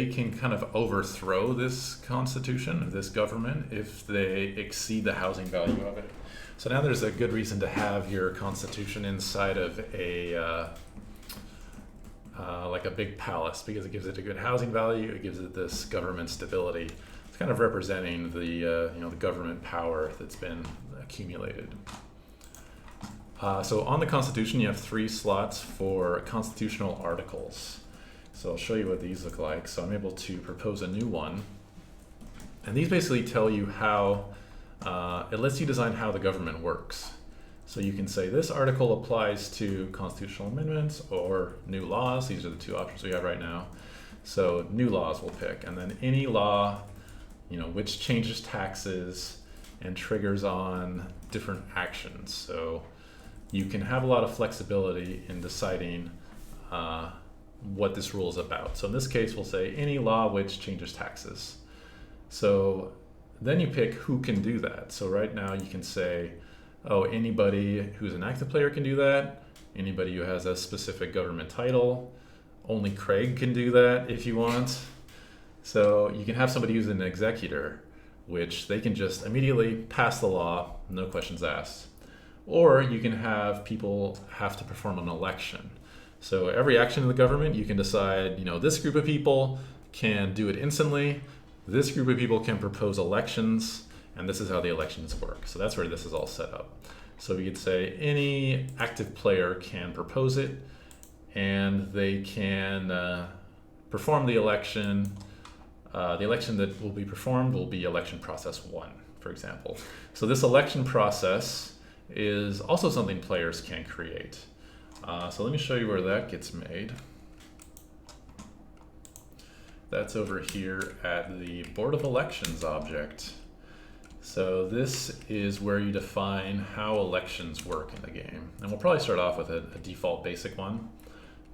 Speaker 2: can kind of overthrow this constitution, this government, if they exceed the housing value of it. So now there's a good reason to have your constitution inside of a like a big palace, because it gives it a good housing value. It gives it this government stability. It's kind of representing the the government power that's been accumulated. So on the Constitution, you have 3 slots for constitutional articles. So I'll show you what these look like. So I'm able to propose a new one. And these basically tell you how, it lets you design how the government works. So you can say this article applies to constitutional amendments or new laws. These are the 2 options we have right now. So new laws we'll pick. And then any law, which changes taxes and triggers on different actions. So you can have a lot of flexibility in deciding what this rule is about. So in this case, we'll say any law which changes taxes. So then you pick who can do that. So right now you can say, anybody who's an active player can do that. Anybody who has a specific government title. Only Craig can do that if you want. So you can have somebody who's an executor, which they can just immediately pass the law, no questions asked. Or you can have people have to perform an election. So every action in the government, you can decide, this group of people can do it instantly. This group of people can propose elections, and this is how the elections work. So that's where this is all set up. So we could say any active player can propose it, and they can perform the election. The election that will be performed will be election process 1, for example. So this election process is also something players can create. So let me show you where that gets made. That's over here at the Board of Elections object. So this is where you define how elections work in the game. And we'll probably start off with a default basic one,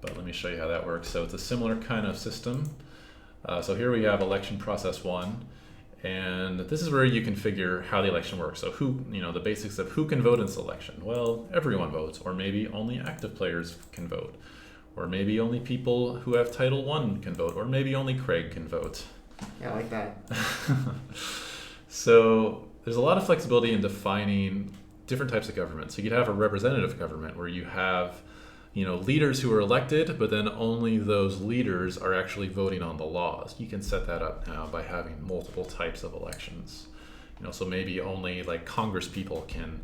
Speaker 2: but let me show you how that works. So it's a similar kind of system. So here we have election process 1. And this is where you configure how the election works. So the basics of who can vote in this election. Well, everyone votes, or maybe only active players can vote. Or maybe only people who have Title I can vote, or maybe only Craig can vote.
Speaker 1: Yeah, I like that.
Speaker 2: So there's a lot of flexibility in defining different types of government. So you could have a representative government where you have leaders who are elected, but then only those leaders are actually voting on the laws. You can set that up now by having multiple types of elections. So maybe only like Congress people can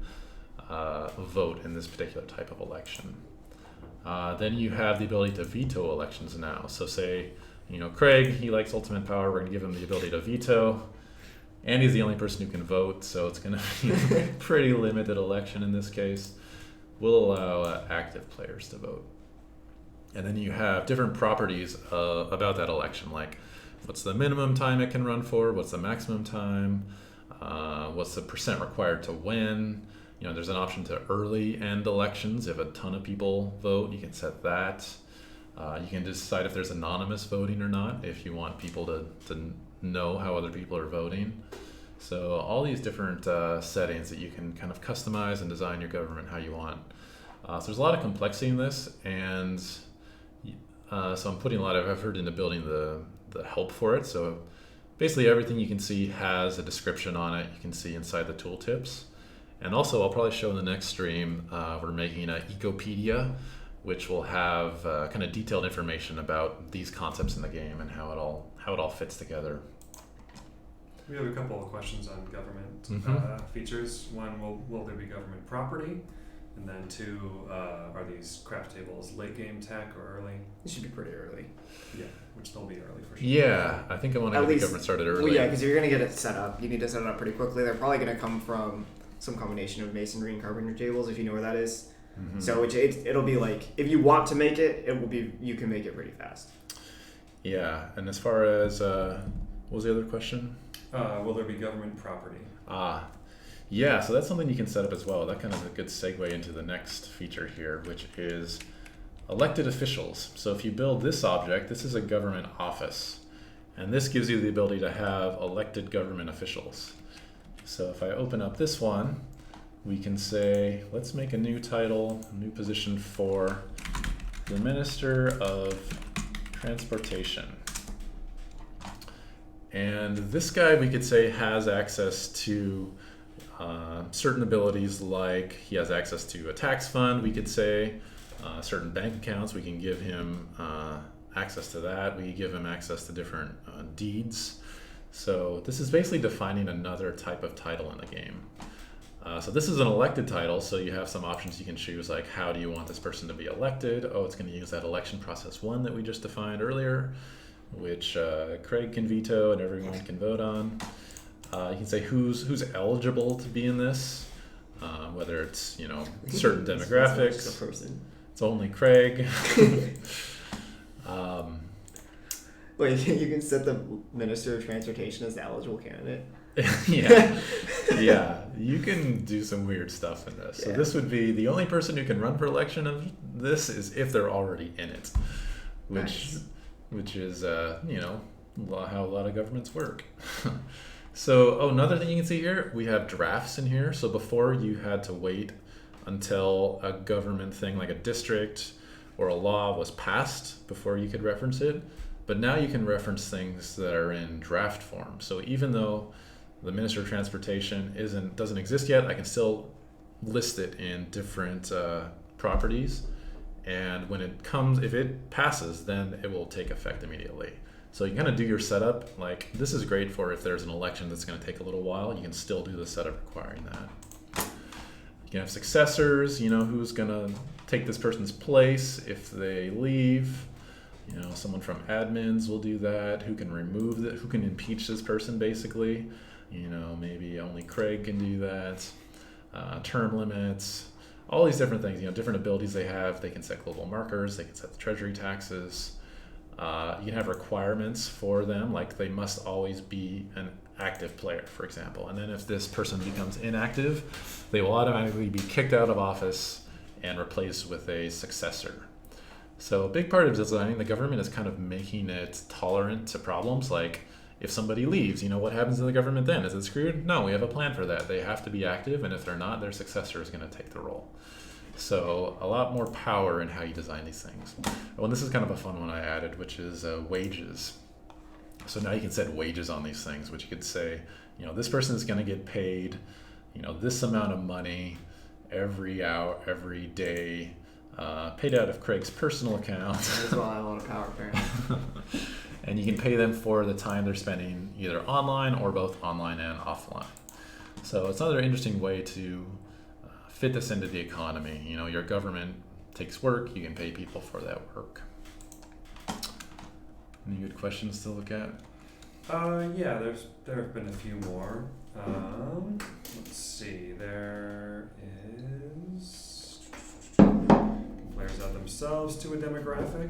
Speaker 2: vote in this particular type of election. Then you have the ability to veto elections now. So say, Craig, he likes ultimate power. We're going to give him the ability to veto. Andy's the only person who can vote, so it's going to be a pretty limited election in this case. We'll allow active players to vote. And then you have different properties about that election, like what's the minimum time it can run for, what's the maximum time, what's the percent required to win. There's an option to early end elections. If a ton of people vote, you can set that. You can decide if there's anonymous voting or not, if you want people to know how other people are voting. So all these different settings that you can kind of customize and design your government how you want. So there's a lot of complexity in this, and so I'm putting a lot of effort into building the help for it. So basically everything you can see has a description on it. You can see inside the tooltips. And also I'll probably show in the next stream, we're making an Ecopedia, which will have kind of detailed information about these concepts in the game and how it all fits together.
Speaker 3: We have a couple of questions on government features. One, will there be government property? And then two, are these craft tables late game tech or early?
Speaker 1: It should be pretty early.
Speaker 3: Yeah, which they'll be early for sure.
Speaker 2: Yeah, I think I want to get the government started early.
Speaker 1: Well, yeah, because if you're going to get it set up, you need to set it up pretty quickly. They're probably going to come from some combination of masonry and carpentry tables, if you know where that is. Mm-hmm. So it'll be like, if you want to make it, you can make it pretty fast.
Speaker 2: Yeah, and as far as, what was the other question?
Speaker 3: Will there be government property?
Speaker 2: Yeah, so that's something you can set up as well. That kind of is a good segue into the next feature here, which is elected officials. So if you build this object, this is a government office, and this gives you the ability to have elected government officials. So if I open up this one, we can say, let's make a new title, new position for the Minister of Transportation. And this guy, we could say, has access to certain abilities, like he has access to a tax fund, we could say, certain bank accounts, we can give him access to that. We give him access to different deeds. So this is basically defining another type of title in the game. So this is an elected title, so you have some options you can choose, like how do you want this person to be elected? Oh, it's going to use that election process 1 that we just defined earlier, which Craig can veto and everyone can vote on. You can say who's eligible to be in this, whether it's certain demographics. It's only Craig.
Speaker 1: Wait, you can set the Minister of Transportation as the eligible candidate?
Speaker 2: Yeah, you can do some weird stuff in this. So this would be the only person who can run for election of this is if they're already in it, which is how a lot of governments work. So another thing you can see here, we have drafts in here. So before you had to wait until a government thing like a district or a law was passed before you could reference it. But now you can reference things that are in draft form. So even though the Minister of Transportation doesn't exist yet, I can still list it in different properties. And when if it passes, then it will take effect immediately. So you kind of do your setup, like this is great for if there's an election that's going to take a little while, you can still do the setup requiring that. You can have successors, who's going to take this person's place if they leave. Someone from admins will do that. Who can who can impeach this person basically. Maybe only Craig can do that. Term limits, all these different things, different abilities they have. They can set global markers, they can set the treasury taxes. You can have requirements for them, like they must always be an active player, for example. And then if this person becomes inactive, they will automatically be kicked out of office and replaced with a successor. So a big part of designing the government is kind of making it tolerant to problems. Like if somebody leaves, what happens in the government then? Is it screwed? No, we have a plan for that. They have to be active, and if they're not, their successor is going to take the role. So a lot more power in how you design these things. Oh, and this is kind of a fun one I added, which is wages. So now you can set wages on these things, which you could say, this person is going to get paid, this amount of money every hour, every day, paid out of Craig's personal account.
Speaker 1: That's why I have a lot of power, apparently.
Speaker 2: And you can pay them for the time they're spending either online or both online and offline. So it's another interesting way to fit this into the economy. Your government takes work. You can pay people for that work. Any good questions to look at?
Speaker 3: Yeah, there have been a few more. Let's see. There is players add themselves to a demographic.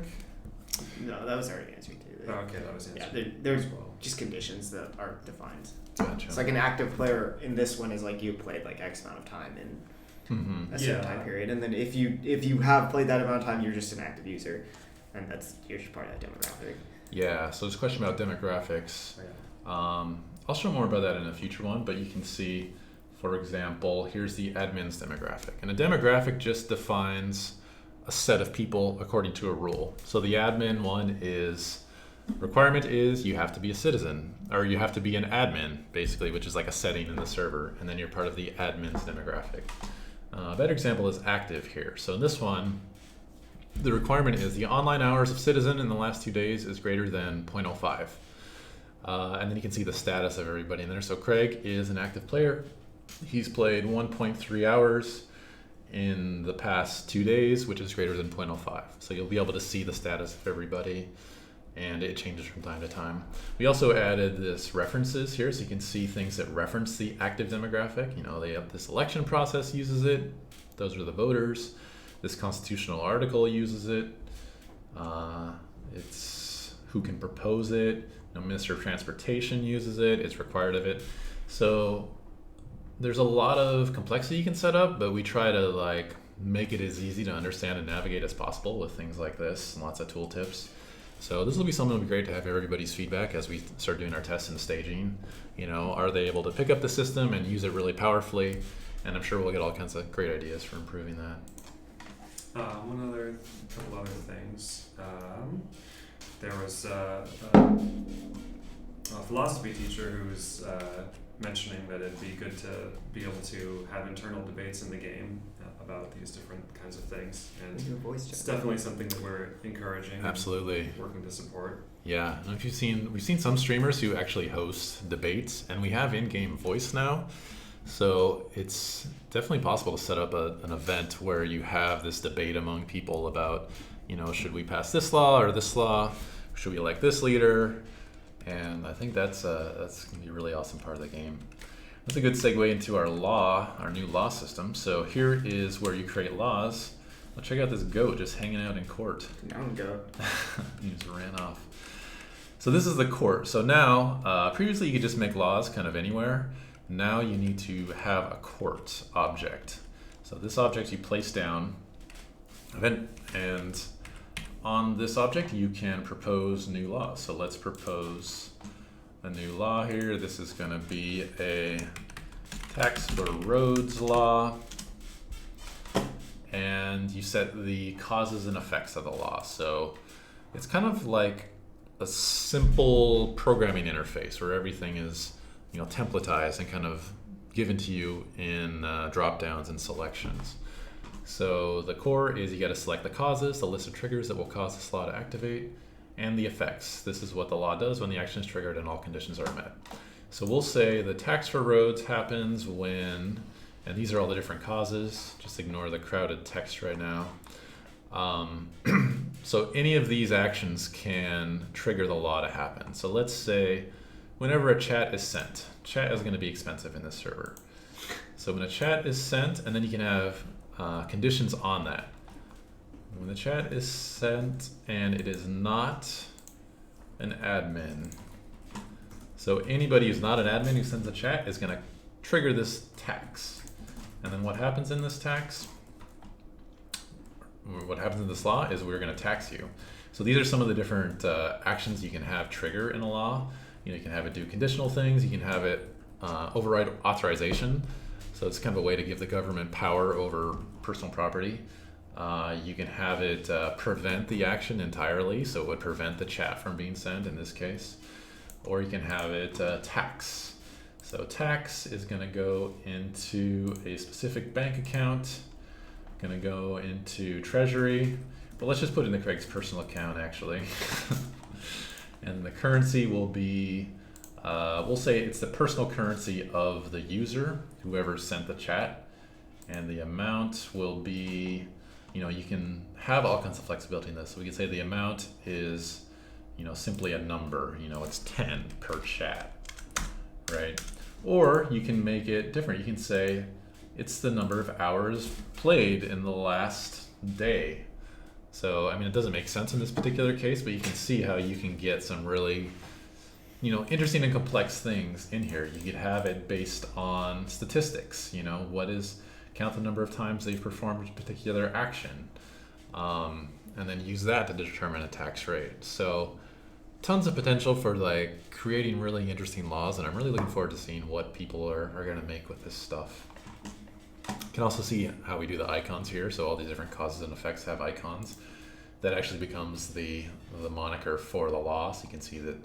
Speaker 1: No, that was already answered too.
Speaker 3: Oh, okay, that was answered.
Speaker 1: Yeah, there's just conditions that are defined.
Speaker 2: Gotcha.
Speaker 1: It's like an active player in this one is like you played like X amount of time in a certain time period, and then if you have played that amount of time, you're just an active user, and you're just part of that demographic.
Speaker 2: Yeah, so this question about demographics, I'll show more about that in a future one, but you can see, for example, here's the admin's demographic. And a demographic just defines a set of people according to a rule. So the admin one requirement is you have to be a citizen, or you have to be an admin, basically, which is like a setting in the server, and then you're part of the admin's demographic. A better example is active here. So in this one, the requirement is the online hours of citizen in the last 2 days is greater than 0.05. And then you can see the status of everybody in there. So Craig is an active player. He's played 1.3 hours in the past 2 days, which is greater than 0.05. So you'll be able to see the status of everybody, and it changes from time to time. We also added this references here, so you can see things that reference the active demographic. You know, they have this election process uses it. Those are the voters. This constitutional article uses it. It's who can propose it. The Minister of Transportation uses it. It's required of it. So there's a lot of complexity you can set up, but we try to like make it as easy to understand and navigate as possible with things like this and lots of tool tips. So this will be something that'll be great to have everybody's feedback as we start doing our tests and staging. You know, are they able to pick up the system and use it really powerfully? And I'm sure we'll get all kinds of great ideas for improving that.
Speaker 3: Couple other things. There was a philosophy teacher who was mentioning that it'd be good to be able to have internal debates in the game about these different kinds of things, and it's definitely something that we're encouraging.
Speaker 2: Absolutely,
Speaker 3: and working to support.
Speaker 2: Yeah, and if we've seen some streamers who actually host debates, and we have in-game voice now. So it's definitely possible to set up an event where you have this debate among people about, you know, should we pass this law or this law? Should we elect this leader? And I think that's going to be a really awesome part of the game. That's a good segue into our new law system. So here is where you create laws. Well, check out this goat just hanging out in court.
Speaker 1: Down goat.
Speaker 2: He just ran off. So this is the court. So now, previously you could just make laws kind of anywhere. Now you need to have a court object. So this object you place down, and on this object you can propose new laws. So let's propose a new law here. This is going to be a tax for roads law, and you set the causes and effects of the law. So it's kind of like a simple programming interface where everything is, you know, templatized and kind of given to you in drop downs and selections. So the core is you got to select the causes, the list of triggers that will cause this law to activate, and the effects. This is what the law does when the action is triggered and all conditions are met. So we'll say the tax for roads happens when, and these are all the different causes. Just ignore the crowded text right now. So any of these actions can trigger the law to happen. So let's say whenever a chat is sent, chat is going to be expensive in this server. So when a chat is sent, and then you can have conditions on that. When the chat is sent and it is not an admin, so anybody who's not an admin who sends a chat is going to trigger this tax. And then what happens in this tax? What happens in this law is we're going to tax you. So these are some of the different actions you can have trigger in a law. You know, you can have it do conditional things. You can have it override authorization. So it's kind of a way to give the government power over personal property. You can have it prevent the action entirely, so it would prevent the chat from being sent in this case. Or you can have it tax. So tax is going to go into a specific bank account, going to go into treasury, but let's just put it in Craig's personal account actually. And the currency will be, we'll say it's the personal currency of the user, whoever sent the chat, and the amount will be you can have all kinds of flexibility in this. So we can say the amount is, simply a number, it's 10 per chat, right? Or you can make it different. You can say it's the number of hours played in the last day. So, it doesn't make sense in this particular case, but you can see how you can get some really, interesting and complex things in here. You could have it based on statistics, count the number of times they've performed a particular action, and then use that to determine a tax rate. So tons of potential for like creating really interesting laws, and I'm really looking forward to seeing what people are going to make with this stuff. You can also see how we do the icons here. So all these different causes and effects have icons. That actually becomes the moniker for the law. So you can see that,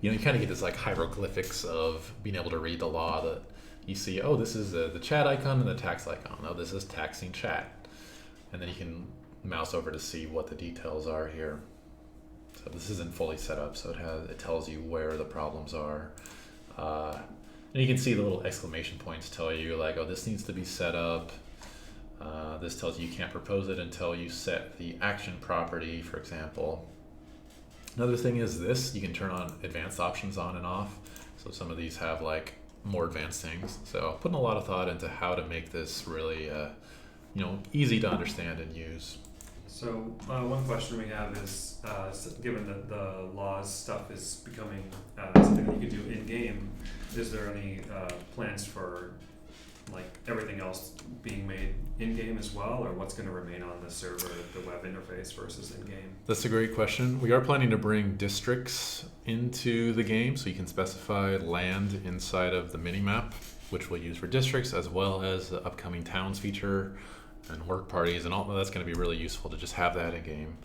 Speaker 2: you kind of get this like hieroglyphics of being able to read the law, that you see, oh, this is the chat icon and the tax icon. Oh, this is taxing chat. And then you can mouse over to see what the details are here. So this isn't fully set up, so it tells you where the problems are. And you can see the little exclamation points tell you like, oh, this needs to be set up. This tells you can't propose it until you set the action property, for example. Another thing is this, you can turn on advanced options on and off. So some of these have like more advanced things. So putting a lot of thought into how to make this really, easy to understand and use.
Speaker 3: So one question we have is, given that the laws stuff is becoming something that you can do in game, is there any plans for like everything else being made in game as well, or what's going to remain on the server, the web interface versus in game?
Speaker 2: That's a great question. We are planning to bring districts into the game, so you can specify land inside of the minimap, which we'll use for districts, as well as the upcoming towns feature and work parties, and all that's going to be really useful to just have that in game.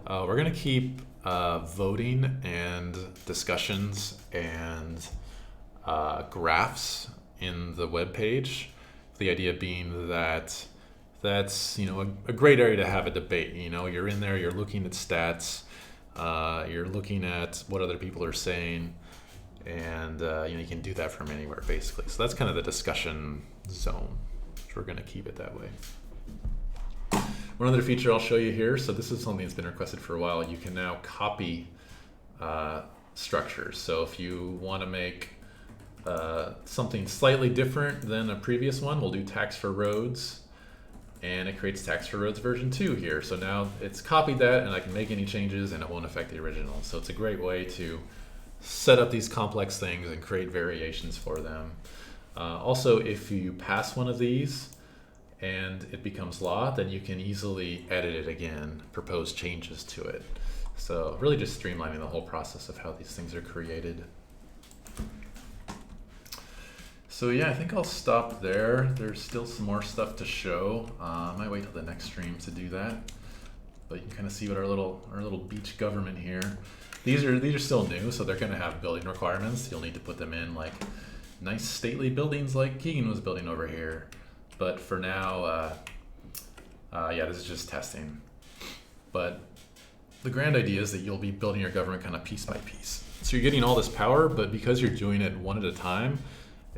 Speaker 2: We're going to keep voting and discussions and graphs in the web page. The idea being that that's a great area to have a debate. You're in there, you're looking at stats, you're looking at what other people are saying, and you can do that from anywhere basically. So that's kind of the discussion zone, which we're going to keep it that way. One other feature I'll show you here. So this is something that's been requested for a while. You can now copy structures. So if you want to make something slightly different than a previous one, we'll do tax for roads, and it creates tax for roads version 2 here. So now it's copied that, and I can make any changes and it won't affect the original. So it's a great way to set up these complex things and create variations for them. Also, if you pass one of these and it becomes law, then you can easily edit it again, propose changes to it. So really just streamlining the whole process of how these things are created. So yeah, I think I'll stop there. There's still some more stuff to show. I might wait till the next stream to do that. But you can kind of see what our little beach government here. These are still new, so they're going to have building requirements. You'll need to put them in like nice stately buildings like Keegan was building over here. But for now, yeah, this is just testing. But the grand idea is that you'll be building your government kind of piece by piece. So you're getting all this power, but because you're doing it one at a time,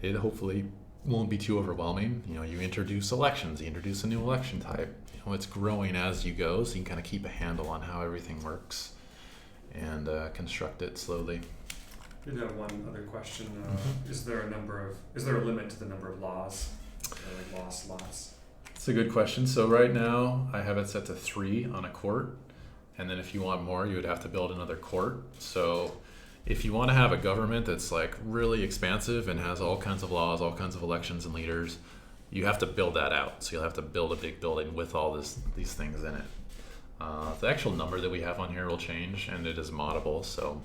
Speaker 2: it hopefully won't be too overwhelming. You introduce elections, you introduce a new election type. It's growing as you go, so you can kind of keep a handle on how everything works and construct it slowly.
Speaker 3: I did have one other question. Is there a limit to the number of laws, like law slots?
Speaker 2: It's a good question. So right now I have it set to 3 on a court, and then if you want more, you would have to build another court. So if you want to have a government that's like really expansive and has all kinds of laws, all kinds of elections and leaders, you have to build that out. So you'll have to build a big building with all these things in it. The actual number that we have on here will change, and it is moddable, so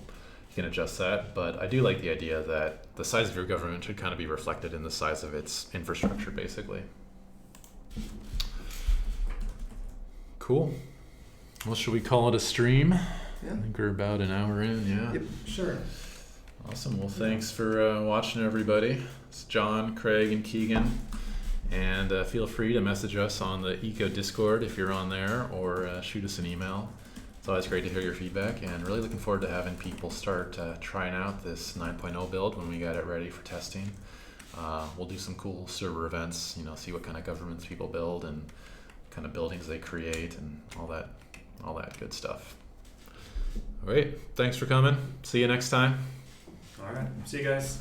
Speaker 2: you can adjust that. But I do like the idea that the size of your government should kind of be reflected in the size of its infrastructure, basically. Cool. Well, should we call it a stream?
Speaker 1: Yeah.
Speaker 2: I think we're about an hour in, yeah.
Speaker 1: Yep, sure.
Speaker 2: Awesome. Well, thanks for watching, everybody. It's John, Craig, and Keegan. And feel free to message us on the Eco Discord if you're on there, or shoot us an email. It's always great to hear your feedback, and really looking forward to having people start trying out this 9.0 build when we got it ready for testing. We'll do some cool server events, see what kind of governments people build, and kind of buildings they create and all that good stuff. All right, thanks for coming. See you next time.
Speaker 3: All right. See you guys.